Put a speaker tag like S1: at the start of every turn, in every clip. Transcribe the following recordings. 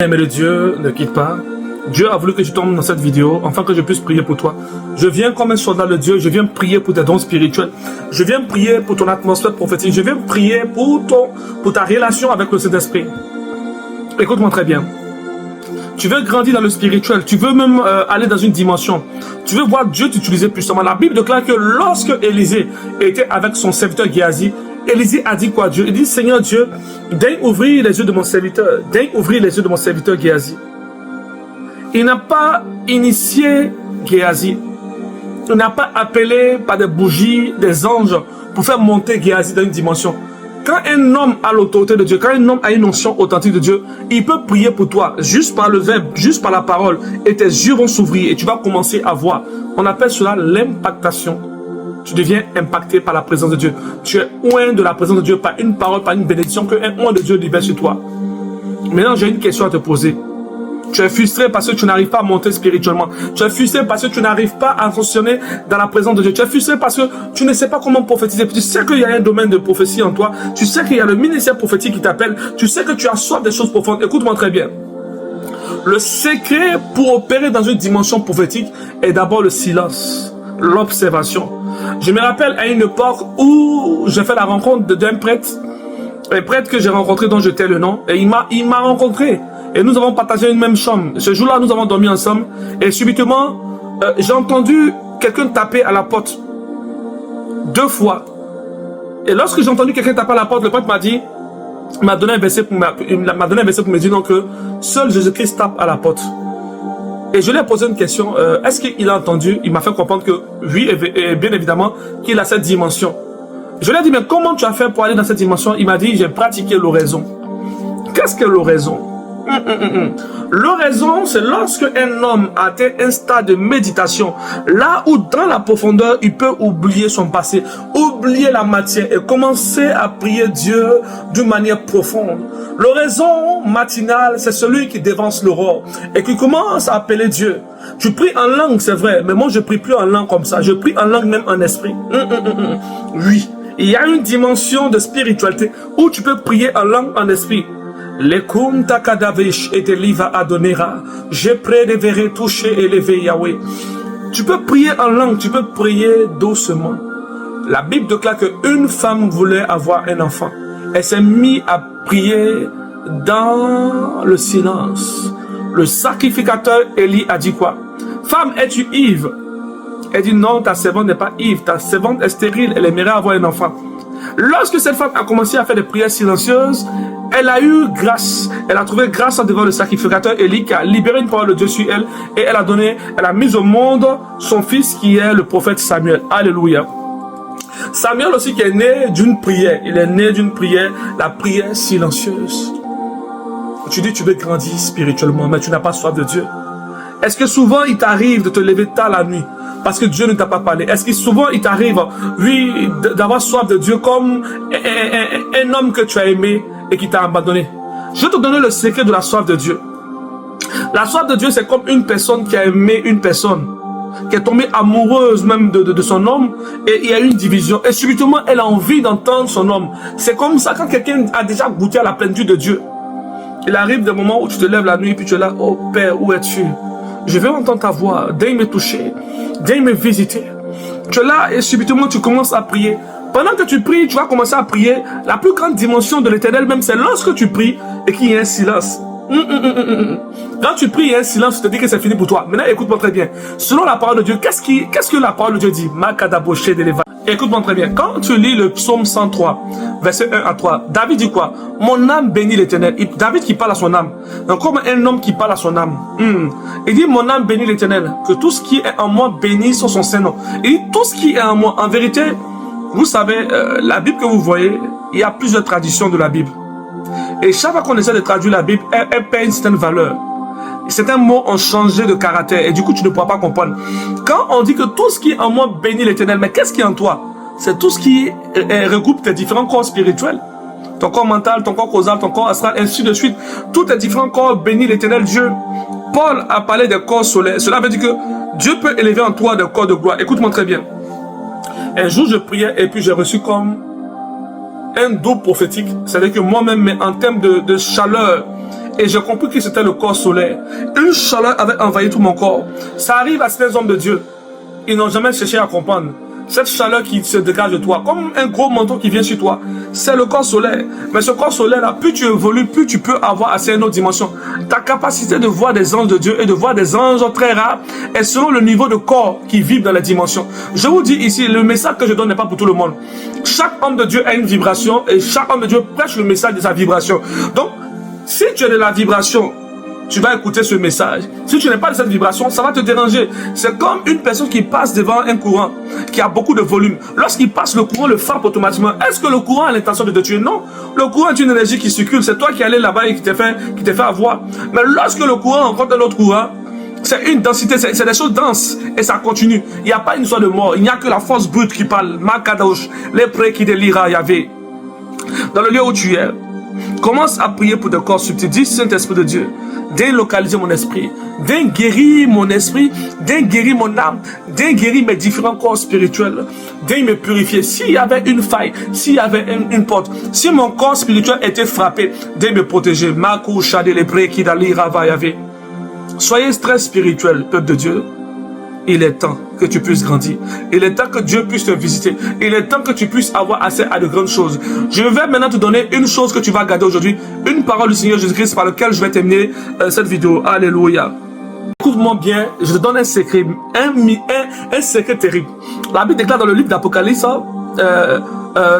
S1: Aimé de Dieu, ne quitte pas. Dieu a voulu que je tombe dans cette vidéo, afin que je puisse prier pour toi. Je viens comme un soldat de Dieu, je viens prier pour tes dons spirituels. Je viens prier pour ton atmosphère prophétique. Je viens prier pour ta relation avec le Saint-Esprit. Écoute-moi très bien. Tu veux grandir dans le spirituel, tu veux même aller dans une dimension. Tu veux voir Dieu t'utiliser puissamment. La Bible déclare que lorsque Élisée était avec son serviteur Géasi, Élisée a dit quoi Dieu? Il dit, Seigneur Dieu, daigne ouvrir les yeux de mon serviteur. Daigne ouvrir les yeux de mon serviteur Géasi. Il n'a pas initié Géasi. Il n'a pas appelé par des bougies, des anges, pour faire monter Géasi dans une dimension. Quand un homme a l'autorité de Dieu, quand un homme a une notion authentique de Dieu, il peut prier pour toi, juste par le verbe, juste par la parole, et tes yeux vont s'ouvrir et tu vas commencer à voir. On appelle cela l'impactation. Tu deviens impacté par la présence de Dieu. Tu es oint de la présence de Dieu par une parole, par une bénédiction que un oint de Dieu libère sur toi. Maintenant, j'ai une question à te poser. Tu es frustré parce que tu n'arrives pas à monter spirituellement. Tu es frustré parce que tu n'arrives pas à fonctionner dans la présence de Dieu. Tu es frustré parce que tu ne sais pas comment prophétiser. Tu sais qu'il y a un domaine de prophétie en toi. Tu sais qu'il y a le ministère prophétique qui t'appelle. Tu sais que tu as soif des choses profondes. Écoute-moi très bien. Le secret pour opérer dans une dimension prophétique est d'abord le silence, l'observation. Je me rappelle à une époque où j'ai fait la rencontre d'un prêtre, un prêtre que j'ai rencontré dont je tais le nom, et il m'a rencontré. Et nous avons partagé une même chambre. Ce jour-là, nous avons dormi ensemble. Et subitement, j'ai entendu quelqu'un taper à la porte. 2 fois. Et lorsque j'ai entendu quelqu'un taper à la porte, le prêtre m'a donné un verset pour me dire donc que seul Jésus-Christ tape à la porte. Et je lui ai posé une question. Est-ce qu'il a entendu? Il m'a fait comprendre que oui, et bien évidemment, qu'il a cette dimension. Je lui ai dit, mais comment tu as fait pour aller dans cette dimension? Il m'a dit, j'ai pratiqué l'oraison. Qu'est-ce que l'oraison? L'oraison, c'est lorsque un homme atteint un stade de méditation, là où dans la profondeur, il peut oublier son passé, oublier la matière et commencer à prier Dieu d'une manière profonde. L'oraison matinale, c'est celui qui dévance l'aurore et qui commence à appeler Dieu. Tu pries en langue, c'est vrai, mais moi je prie plus en langue comme ça, je prie en langue même en esprit. Oui, il y a une dimension de spiritualité où tu peux prier en langue en esprit. Les kunta kadavish et deliva adonera. J'ai près de verrer toucher et lever Yahweh. Tu peux prier en langue, tu peux prier doucement. La Bible déclare qu'une femme voulait avoir un enfant. Elle s'est mise à prier dans le silence. Le sacrificateur Élie a dit quoi? Femme, es-tu ivre? Elle dit non, ta servante n'est pas ivre, ta servante est stérile, elle aimerait avoir un enfant. Lorsque cette femme a commencé à faire des prières silencieuses, elle a eu grâce. Elle a trouvé grâce devant le sacrificateur Élie qui a libéré une parole de Dieu sur elle et elle a mis au monde son fils qui est le prophète Samuel. Alléluia. Samuel aussi qui est né d'une prière. Il est né d'une prière, la prière silencieuse. Tu dis tu veux grandir spirituellement mais tu n'as pas soif de Dieu. Est-ce que souvent il t'arrive de te lever tard la nuit parce que Dieu ne t'a pas parlé? Est-ce que souvent il t'arrive, oui, d'avoir soif de Dieu comme un homme que tu as aimé et qui t'a abandonné? Je vais te donner le secret de la soif de Dieu. La soif de Dieu, c'est comme une personne qui a aimé une personne, qui est tombée amoureuse même de son homme, et il y a une division. Et subitement, elle a envie d'entendre son homme. C'est comme ça quand quelqu'un a déjà goûté à la plénitude de Dieu. Il arrive des moments où tu te lèves la nuit et puis tu es là, oh Père, où es-tu? Je veux entendre ta voix, daigne me toucher, daigne me visiter. Tu es là et subitement tu commences à prier. Pendant que tu pries, tu vas commencer à prier. La plus grande dimension de l'éternel même, c'est lorsque tu pries et qu'il y a un silence. Quand tu pries, il y a un silence, tu te dis que c'est fini pour toi. Maintenant, écoute-moi très bien. Selon la parole de Dieu, qu'est-ce que la parole de Dieu dit? Écoute-moi très bien. Quand tu lis le psaume 103, verset 1 à 3, David dit quoi? Mon âme bénit l'éternel. David qui parle à son âme. Donc, comme un homme qui parle à son âme. Il dit, mon âme bénit l'éternel. Que tout ce qui est en moi bénisse son saint nom. Il dit, tout ce qui est en moi, en vérité, vous savez, la Bible que vous voyez, il y a plusieurs traditions de la Bible. Et chaque fois qu'on essaie de traduire la Bible, elle perd une certaine valeur. Certains mots ont changé de caractère et du coup, tu ne pourras pas comprendre. Quand on dit que tout ce qui est en moi bénit l'éternel, mais qu'est-ce qui est en toi? C'est tout ce qui regroupe tes différents corps spirituels. Ton corps mental, ton corps causal, ton corps astral, ainsi de suite. Tous tes différents corps bénissent l'éternel Dieu. Paul a parlé des corps solaires. Cela veut dire que Dieu peut élever en toi des corps de gloire. Écoute-moi très bien. Un jour, je priais et puis j'ai reçu comme un don prophétique. C'est-à-dire que moi-même, en termes de chaleur Et j'ai compris que c'était le corps solaire. Une chaleur avait envahi tout mon corps. Ça arrive à certains hommes de Dieu. Ils n'ont jamais cherché à comprendre. Cette chaleur qui se dégage de toi, comme un gros manteau qui vient sur toi, c'est le corps solaire. Mais ce corps solaire-là, plus tu évolues, plus tu peux avoir accès à une autre dimension. Ta capacité de voir des anges de Dieu et de voir des anges très rares est selon le niveau de corps qui vibre dans les dimensions. Je vous dis ici, le message que je donne n'est pas pour tout le monde. Chaque homme de Dieu a une vibration et chaque homme de Dieu prêche le message de sa vibration. Donc, si tu es de la vibration, tu vas écouter ce message. Si tu n'es pas de cette vibration, ça va te déranger. C'est comme une personne qui passe devant un courant qui a beaucoup de volume. Lorsqu'il passe, le courant le frappe automatiquement. Est-ce que le courant a l'intention de te tuer? Non. Le courant est une énergie qui circule. C'est toi qui es allé là-bas et qui t'es fait avoir. Mais lorsque le courant rencontre un autre courant, c'est une densité, c'est des choses denses et ça continue. Il n'y a pas une histoire de mort. Il n'y a que la force brute qui parle. Makadosh, les prêts qui délira Yahvé. Dans le lieu où tu es, commence à prier pour des corps subtils. Dis, Saint-Esprit de Dieu, délocaliser mon esprit, guérir mon esprit, guérir mon âme, guérir mes différents corps spirituels, me purifier. S'il y avait une faille, s'il y avait une porte, si mon corps spirituel était frappé, me protéger. Makou Shade les pré qui dali rava yave. Soyez très spirituel, peuple de Dieu. Il est temps que tu puisses grandir. Il est temps que Dieu puisse te visiter. Il est temps que tu puisses avoir accès à de grandes choses. Je vais maintenant te donner une chose que tu vas garder aujourd'hui. Une parole du Seigneur Jésus-Christ par laquelle je vais terminer cette vidéo. Alléluia. Écoute-moi bien, je te donne un secret. Un secret terrible. La Bible déclare dans le livre d'Apocalypse,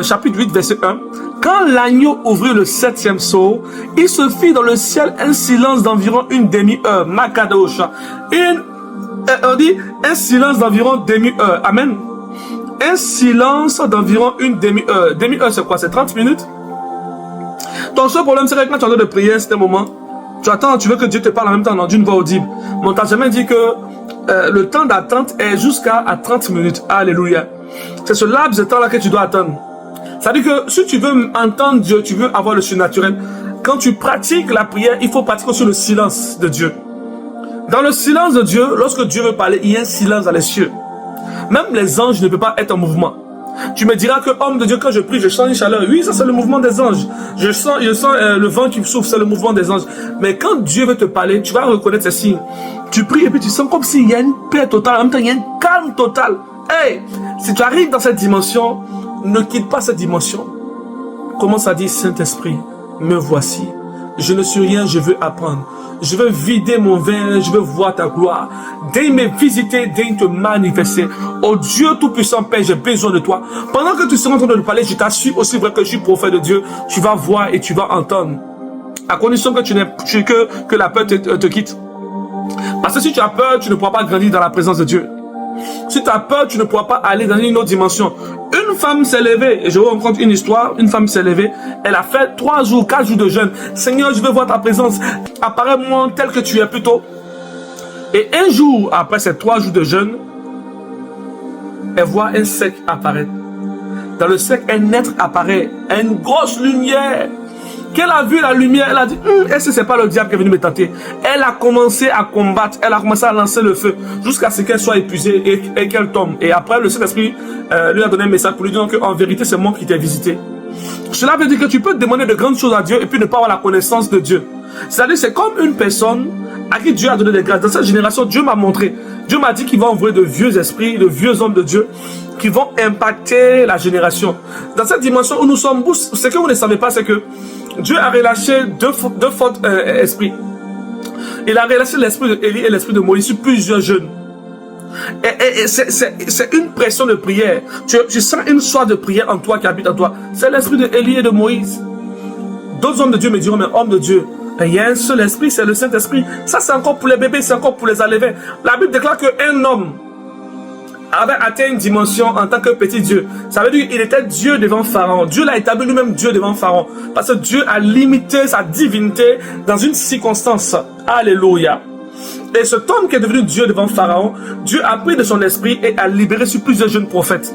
S1: chapitre 8, verset 1. Quand l'agneau ouvrit le 7e sceau, il se fit dans le ciel un silence d'environ une demi-heure. Makadosha. On dit un silence d'environ demi-heure. Amen. Un silence d'environ une demi-heure. Demi-heure, c'est quoi? C'est 30 minutes? Ton seul problème, c'est que quand tu es en train de prier, c'est un moment. Tu attends, tu veux que Dieu te parle en même temps, d'une voix audible. Mais on t'a jamais dit que le temps d'attente est jusqu'à 30 minutes. Alléluia. C'est ce laps de temps-là que tu dois attendre. Ça veut dire que si tu veux entendre Dieu, tu veux avoir le surnaturel, quand tu pratiques la prière, il faut pratiquer sur le silence de Dieu. Dans le silence de Dieu, lorsque Dieu veut parler, il y a un silence dans les cieux. Même les anges ne peuvent pas être en mouvement. Tu me diras que, homme de Dieu, quand je prie, je sens une chaleur. Oui, ça c'est le mouvement des anges. Je sens le vent qui me souffle, c'est le mouvement des anges. Mais quand Dieu veut te parler, tu vas reconnaître ces signes. Tu pries et puis tu sens comme s'il y a une paix totale. En même temps, il y a un calme total. Hey, si tu arrives dans cette dimension, ne quitte pas cette dimension. Commence à dire, Saint-Esprit, me voici. Je ne suis rien, je veux apprendre. Je veux vider mon verre, je veux voir ta gloire. Daigne me visiter, daigne te manifester. Oh Dieu Tout-Puissant, Père, j'ai besoin de toi. Pendant que tu seras en train de me parler, je t'assure aussi vrai que je suis prophète de Dieu. Tu vas voir et tu vas entendre. À condition que que la peur te quitte. Parce que si tu as peur, tu ne pourras pas grandir dans la présence de Dieu. Si tu as peur, tu ne pourras pas aller dans une autre dimension. Une femme s'est levée, et je vous raconte une histoire, une femme s'est levée, elle a fait 3 jours, 4 jours de jeûne. Seigneur, je veux voir ta présence. Apparais-moi tel que tu es plutôt. Et un jour, après ces 3 jours de jeûne, elle voit un cercle apparaître. Dans le cercle, un être apparaît, une grosse lumière. Qu'elle a vu la lumière, elle a dit, est-ce que c'est pas le diable qui est venu me tenter? Elle a commencé à combattre, elle a commencé à lancer le feu, jusqu'à ce qu'elle soit épuisée et qu'elle tombe. Et après, le Saint-Esprit lui a donné un message pour lui dire qu'en vérité, c'est moi qui t'ai visité. Cela veut dire que tu peux demander de grandes choses à Dieu et puis ne pas avoir la connaissance de Dieu. C'est-à-dire, c'est comme une personne à qui Dieu a donné des grâces. Dans cette génération, Dieu m'a montré. Dieu m'a dit qu'il va envoyer de vieux esprits, de vieux hommes de Dieu qui vont impacter la génération. Dans cette dimension où nous sommes, ce que vous ne savez pas, c'est que Dieu a relâché deux forts esprits. Il a relâché l'esprit d'Élie et l'esprit de Moïse sur plusieurs jeunes. Et c'est une pression de prière. Tu sens une soif de prière en toi qui habite en toi. C'est l'esprit d'Élie et de Moïse. D'autres hommes de Dieu me diront, mais homme de Dieu, il y a un seul esprit, c'est le Saint-Esprit. Ça, c'est encore pour les bébés, c'est encore pour les allévins. La Bible déclare qu'un homme avait atteint une dimension en tant que petit Dieu. Ça veut dire qu'il était Dieu devant Pharaon. Dieu l'a établi lui-même Dieu devant Pharaon. Parce que Dieu a limité sa divinité dans une circonstance. Alléluia. Et cet homme qui est devenu Dieu devant Pharaon, Dieu a pris de son esprit et a libéré sur plusieurs jeunes prophètes.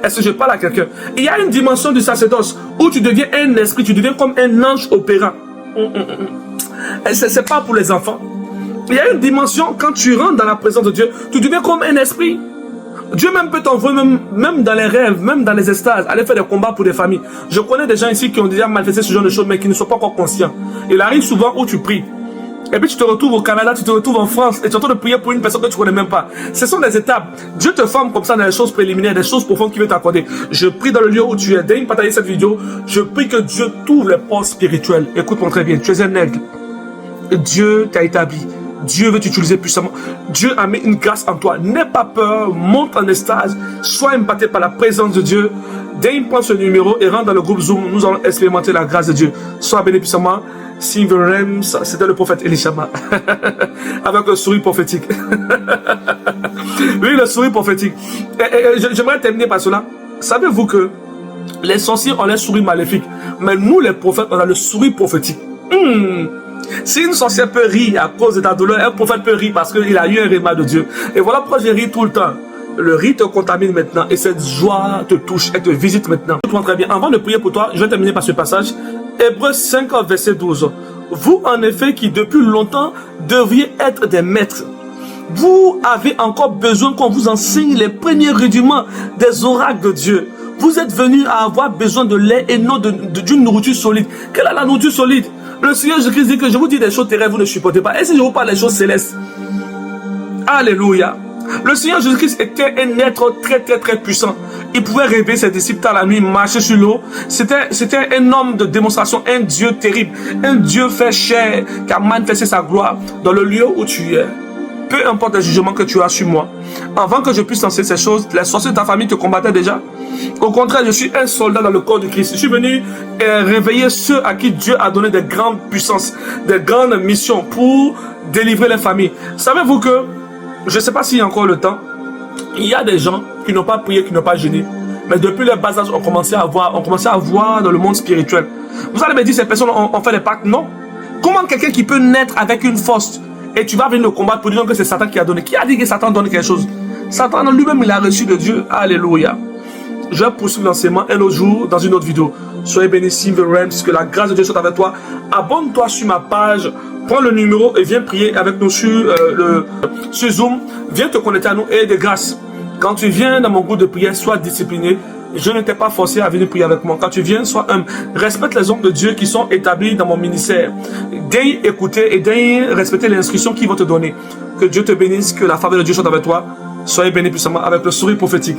S1: Est-ce que je parle à quelqu'un? Il y a une dimension du sacerdoce où tu deviens un esprit, tu deviens comme un ange opérant. C'est pas pour les enfants. Il y a une dimension, quand tu rentres dans la présence de Dieu, tu deviens comme un esprit. Dieu même peut t'envoyer, même dans les rêves, même dans les extases, aller faire des combats pour des familles. Je connais des gens ici qui ont déjà manifesté ce genre de choses, mais qui ne sont pas encore conscients. Il arrive souvent où tu pries. Et puis tu te retrouves au Canada, tu te retrouves en France, et tu es en train de prier pour une personne que tu ne connais même pas. Ce sont des étapes. Dieu te forme comme ça dans les choses préliminaires, des choses profondes qu'il veut t'accorder. Je prie dans le lieu où tu es. Dès que partager cette vidéo, je prie que Dieu t'ouvre les portes spirituelles. Écoute-moi très bien, tu es un aigle. Dieu t'a établi. Dieu veut t'utiliser puissamment. Dieu a mis une grâce en toi. N'aie pas peur, monte en extase, sois impacté par la présence de Dieu. Dès prends ce numéro et rentre dans le groupe Zoom, nous allons expérimenter la grâce de Dieu. Sois béni puissamment. Silver Rams, c'était le prophète Elishama. Avec le sourire prophétique. Oui, le sourire prophétique. J'aimerais terminer par cela. Savez-vous que les sorciers ont les souris maléfiques, mais nous les prophètes, on a le sourire prophétique. Si une sorcière peut rire à cause de ta douleur, un prophète peut rire parce qu'il a eu un réma de Dieu. Et voilà pourquoi je ris tout le temps. Le rire te contamine maintenant et cette joie te touche et te visite maintenant. Très bien. Avant de prier pour toi, je vais terminer par ce passage. Hébreux 5, verset 12. Vous, en effet, qui depuis longtemps devriez être des maîtres, vous avez encore besoin qu'on vous enseigne les premiers rudiments des oracles de Dieu. Vous êtes venus à avoir besoin de lait et non d'une nourriture solide. Quelle est la nourriture solide? Le Seigneur Jésus-Christ dit que je vous dis des choses terrestres, vous ne supportez pas. Et si je vous parle des choses célestes? Alléluia. Le Seigneur Jésus-Christ était un être très puissant. Il pouvait réveiller ses disciples dans la nuit, marcher sur l'eau. C'était un homme de démonstration, un Dieu terrible, un Dieu fait chair qui a manifesté sa gloire dans le lieu où tu es. Peu importe les jugements que tu as sur moi. Avant que je puisse lancer ces choses, les sorciers de ta famille te combattaient déjà. Au contraire, je suis un soldat dans le corps de Christ. Je suis venu réveiller ceux à qui Dieu a donné des grandes puissances, des grandes missions pour délivrer les familles. Savez-vous que, je ne sais pas s'il y a encore le temps, il y a des gens qui n'ont pas prié, qui n'ont pas jeûné. Mais depuis le bas âge, on commençait à voir dans le monde spirituel. Vous allez me dire, ces personnes ont fait des pactes? Non. Comment quelqu'un qui peut naître avec une force et tu vas venir le combattre pour dire que c'est Satan qui a donné? Qui a dit que Satan donne quelque chose? Satan lui-même, il a reçu de Dieu. Alléluia. Je vais poursuivre l'enseignement un autre jour dans une autre vidéo. Soyez bénis, Silver Rams, que la grâce de Dieu soit avec toi. Abonne-toi sur ma page, prends le numéro et viens prier avec nous sur Zoom. Viens te connecter à nous et de grâce. Quand tu viens dans mon groupe de prière, sois discipliné. Je ne t'ai pas forcé à venir prier avec moi. Quand tu viens, sois humble. Respecte les hommes de Dieu qui sont établis dans mon ministère. Daigne écouter et daigne respecter les instructions qu'ils vont te donner. Que Dieu te bénisse, que la faveur de Dieu soit avec toi. Soyez bénis puissamment avec le sourire prophétique.